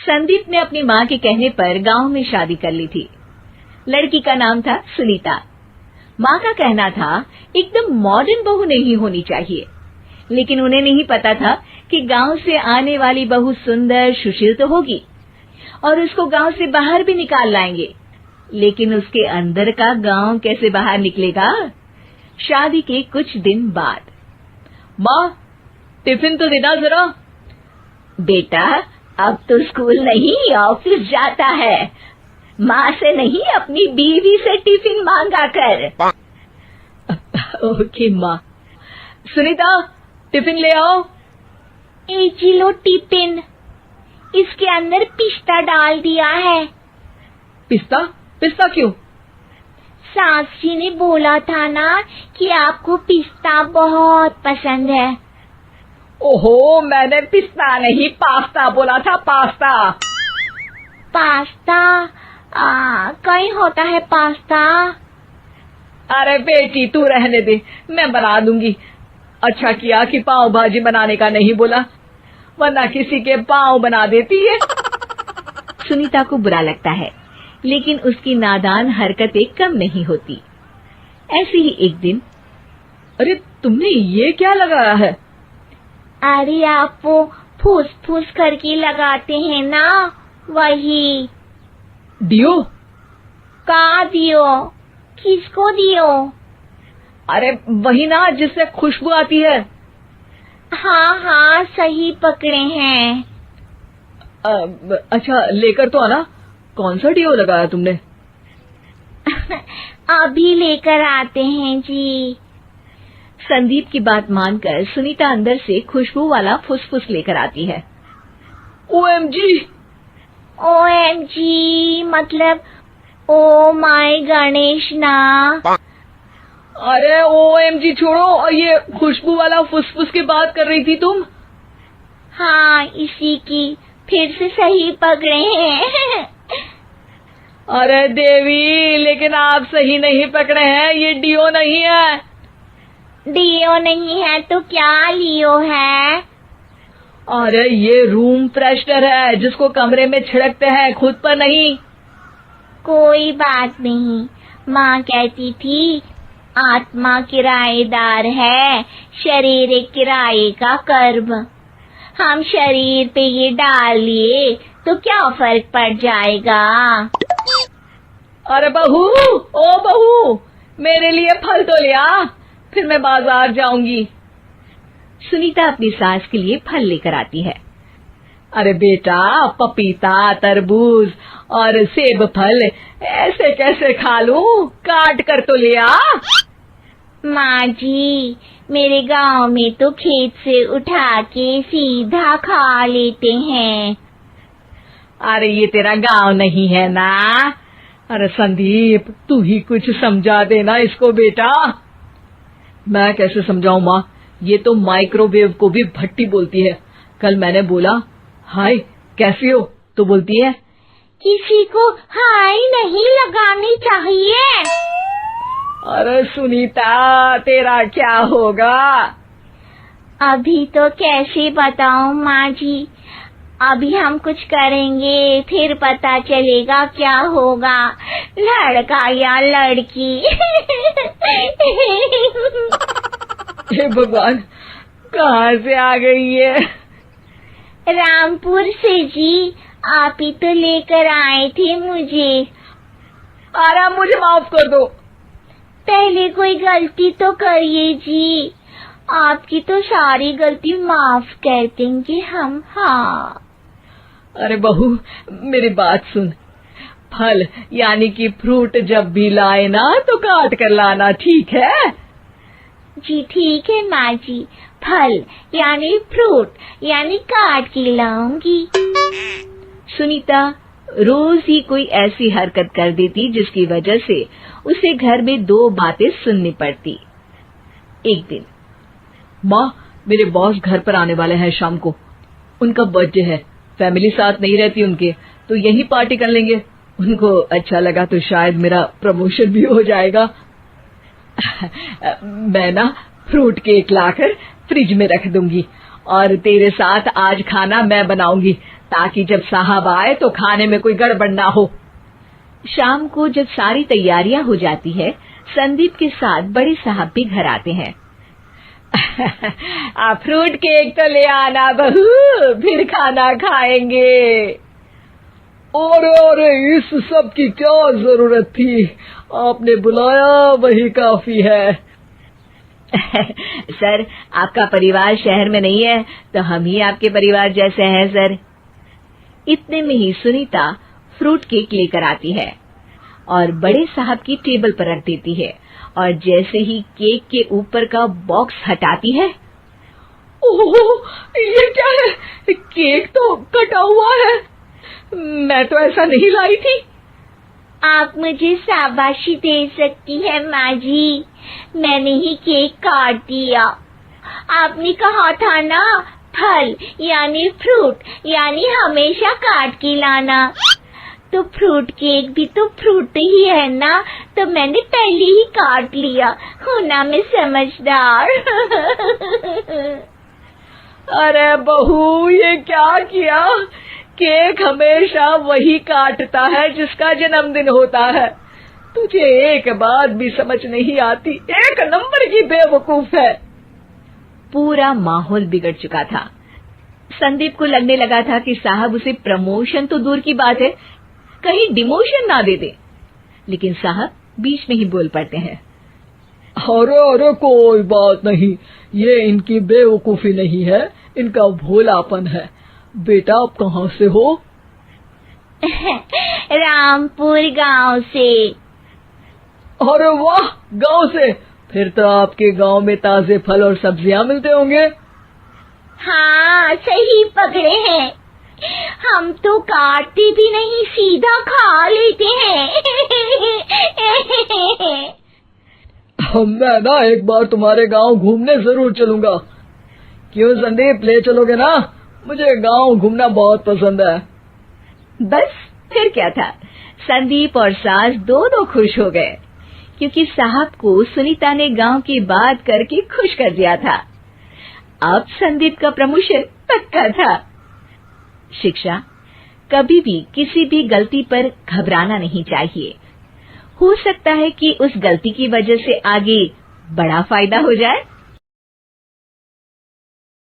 संदीप ने अपनी माँ के कहने पर गांव में शादी कर ली थी। लड़की का नाम था सुनीता। माँ का कहना था एकदम मॉडर्न बहू नहीं होनी चाहिए, लेकिन उन्हें नहीं पता था कि गांव से आने वाली बहू सुंदर सुशील तो होगी और उसको गांव से बाहर भी निकाल लाएंगे, लेकिन उसके अंदर का गांव कैसे बाहर निकलेगा। शादी के कुछ दिन बाद, माँ टिफिन तो देना जरा। बेटा अब तो स्कूल नहीं ऑफिस जाता है, माँ से नहीं अपनी बीवी से टिफिन मांगा कर। ओके माँ। सुनीता टिफिन ले आओ। एक लो टिफिन, इसके अंदर पिस्ता डाल दिया है। पिस्ता? पिस्ता क्यों? सास जी ने बोला था ना कि आपको पिस्ता बहुत पसंद है। ओहो, मैंने पिस्ता नहीं पास्ता बोला था, पास्ता। पास्ता? कहीं होता है पास्ता? अरे बेटी तू रहने दे, मैं बना दूंगी। अच्छा किया कि पाव भाजी बनाने का नहीं बोला, वरना किसी के पाव बना देती है। सुनीता को बुरा लगता है, लेकिन उसकी नादान हरकतें कम नहीं होती। ऐसे ही एक दिन, अरे तुमने ये क्या लगाया है? अरे आप वो फूस फूस करके लगाते हैं ना, वही। डियो? का दियो? किसको दियो? अरे वही ना जिससे खुशबू आती है। हाँ सही पकड़े हैं। अच्छा लेकर तो आना। कौन सा डियो लगाया तुमने? अभी लेकर आते हैं जी। संदीप की बात मानकर सुनीता अंदर से खुशबू वाला फुसफुस लेकर आती है। ओएमजी! ओएमजी मतलब ओ माय गणेश ना। अरे ओएमजी छोड़ो, और ये खुशबू वाला फुसफुस की बात कर रही थी तुम? हाँ इसी की, फिर से सही पकड़े हैं। अरे देवी, लेकिन आप सही नहीं पकड़े हैं, ये डियो नहीं है। डियो नहीं है तो क्या लियो है? अरे ये रूम फ्रेशनर है, जिसको कमरे में छिड़कते हैं, खुद पर नहीं। कोई बात नहीं, माँ कहती थी आत्मा किराएदार है, शरीर एक किराए का कर्म। हम शरीर पे ये डाल लिए तो क्या फर्क पड़ जाएगा। अरे बहू, ओ बहू, मेरे लिए फल तो ले आ, फिर मैं बाजार जाऊंगी। सुनीता अपनी सास के लिए फल लेकर आती है। अरे बेटा, पपीता, तरबूज और सेब फल ऐसे कैसे खा लूं? काट कर तो ले आ। माँ जी, मेरे गांव में तो खेत से उठा के सीधा खा लेते हैं। अरे ये तेरा गांव नहीं है ना। अरे संदीप, तू ही कुछ समझा देना इसको बेटा। मैं कैसे समझाऊं माँ, ये तो माइक्रोवेव को भी भट्टी बोलती है। कल मैंने बोला हाय कैसी हो, तो बोलती है किसी को हाय नहीं लगानी चाहिए। अरे सुनीता, तेरा क्या होगा? अभी तो कैसे बताऊं माँ जी, अभी हम कुछ करेंगे फिर पता चलेगा क्या होगा, लड़का या लड़की। हे भगवान, कहाँ से आ गई है? रामपुर से जी, आप ही तो लेकर आए थे मुझे। अरे मुझे माफ कर दो। पहले कोई गलती तो करिए जी, आपकी तो सारी गलती माफ कर देंगे हम। हाँ अरे बहू, मेरी बात सुन। फल यानी कि फ्रूट जब भी लाए ना तो काट कर लाना, ठीक है? जी ठीक है माँ जी, फल यानी फ्रूट यानी काट के लाऊंगी। सुनीता रोज ही कोई ऐसी हरकत कर देती जिसकी वजह से उसे घर में दो बातें सुननी पड़ती। एक दिन, माँ मेरे बॉस घर पर आने वाले हैं शाम को, उनका बर्थडे है, फैमिली साथ नहीं रहती उनके, तो यही पार्टी कर लेंगे। उनको अच्छा लगा तो शायद मेरा प्रमोशन भी हो जाएगा। मैं ना फ्रूट केक लाकर फ्रिज में रख दूंगी और तेरे साथ आज खाना मैं बनाऊंगी, ताकि जब साहब आए तो खाने में कोई गड़बड़ ना हो। शाम को जब सारी तैयारियां हो जाती है, संदीप के साथ बड़े साहब भी घर आते हैं। फ्रूट केक तो ले आना बहू, फिर खाना खाएंगे। अरे इस सब की क्या जरूरत थी, आपने बुलाया वही काफी है। सर, आपका परिवार शहर में नहीं है तो हम ही आपके परिवार जैसे हैं सर। इतने में ही सुनीता फ्रूट केक लेकर आती है और बड़े साहब की टेबल पर रख देती है, और जैसे ही केक के ऊपर का बॉक्स हटाती है, ओह, ये क्या है? केक तो कटा हुआ है। मैं तो ऐसा नहीं लाई थी। आप मुझे शाबाशी दे सकती है माँ जी, मैंने ही केक काट दिया। आपने कहा था ना, फल यानी फ्रूट यानी हमेशा काट के लाना, तो फ्रूट केक भी तो फ्रूट ही है ना, तो मैंने पहले ही काट लिया। हूँ ना मैं समझदार। अरे बहू, ये क्या किया? केक हमेशा वही काटता है जिसका जन्मदिन होता है। तुझे एक बात भी समझ नहीं आती, एक नंबर की बेवकूफ है। पूरा माहौल बिगड़ चुका था। संदीप को लगने लगा था कि साहब उसे प्रमोशन तो दूर की बात है, कहीं डिमोशन ना दे दे, लेकिन साहब बीच में ही बोल पड़ते हैं। अरे कोई बात नहीं, ये इनकी बेवकूफी नहीं है, इनका भोलापन है। बेटा आप कहाँ से हो? रामपुर गांव से। अरे वाह, गांव से? फिर तो आपके गांव में ताजे फल और सब्जियां मिलते होंगे। हाँ, सही पकड़े हैं। हम तो काटते भी नहीं, सीधा खा लेते हैं। मैं ना एक बार तुम्हारे गांव घूमने जरूर चलूंगा। क्यों संदीप, ले चलोगे ना? मुझे गांव घूमना बहुत पसंद है। बस फिर क्या था, संदीप और सास दोनों खुश हो गए, क्योंकि साहब को सुनीता ने गांव की बात करके खुश कर दिया था। अब संदीप का प्रमोशन पक्का था। शिक्षा, कभी भी किसी भी गलती पर घबराना नहीं चाहिए। हो सकता है कि उस गलती की वजह से आगे बड़ा फायदा हो जाए।